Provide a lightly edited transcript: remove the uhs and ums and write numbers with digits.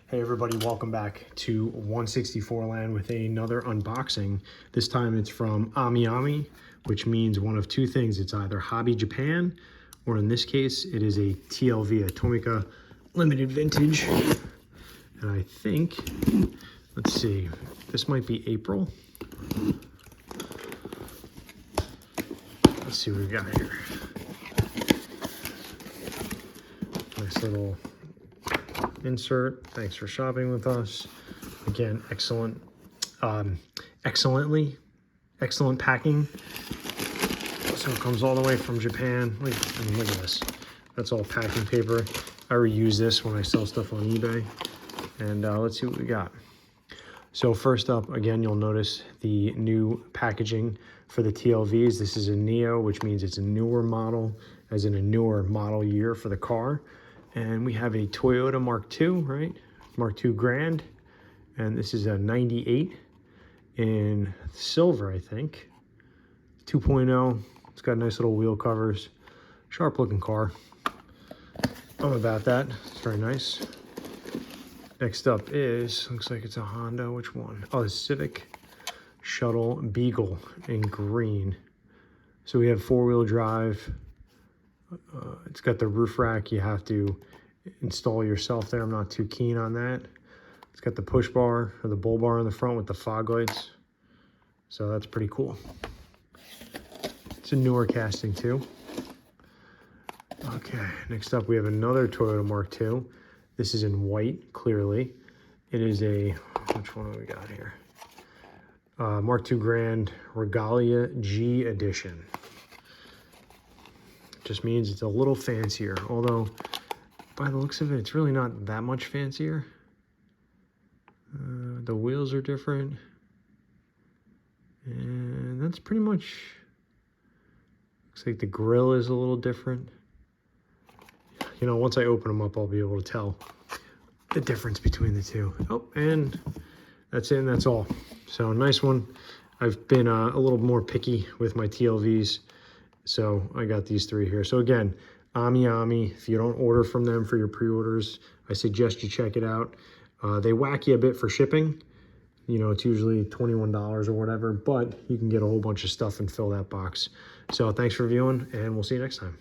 Hey everybody, welcome back to Onesixtyfourland with another unboxing. This time it's from Amiami, which means one of two things. It's either Hobby Japan, or in this case, it is a TLV, a Tomica Limited Vintage. And I think, let's see, this might be April. Let's see what we got here. Nice little insert. Thanks for shopping with us. Again, excellent packing. So it comes all the way from Japan. Look at this. That's all packing paper. I reuse this when I sell stuff on eBay. And let's see what we got. So first up, again, you'll notice the new packaging for the TLVs. This is a Neo, which means it's a newer model, as in a newer model year for the car. And we have a Toyota Mark II, right? Mark II Grand. And this is a 98 in silver, I think. 2.0. It's got nice little wheel covers. Sharp looking car. I'm about that. It's very nice. Next up is, looks like it's a Honda. Which one? Oh, the Civic Shuttle Beagle in green. So we have four-wheel drive. It's got the roof rack you have to install yourself there. I'm not too keen on that. It's got the push bar or the bull bar in the front with the fog lights. So that's pretty cool. It's a newer casting too. Okay, next up we have another Toyota Mark II. This is in white, clearly. It is a, which one do we got here? Mark II Grand Regalia G Edition. Just means it's a little fancier, although by the looks of it, it's really not that much fancier. The wheels are different, and that's pretty much, looks like the grille is a little different. You know, once I open them up, I'll be able to tell the difference between the two. Oh, and that's it, and that's all. So nice one. I've been a little more picky with my TLVs. So I got these three here. So again, Amiami, if you don't order from them for your pre-orders, I suggest you check it out. They whack you a bit for shipping. You know, it's usually $21 or whatever, but you can get a whole bunch of stuff and fill that box. So thanks for viewing, and we'll see you next time.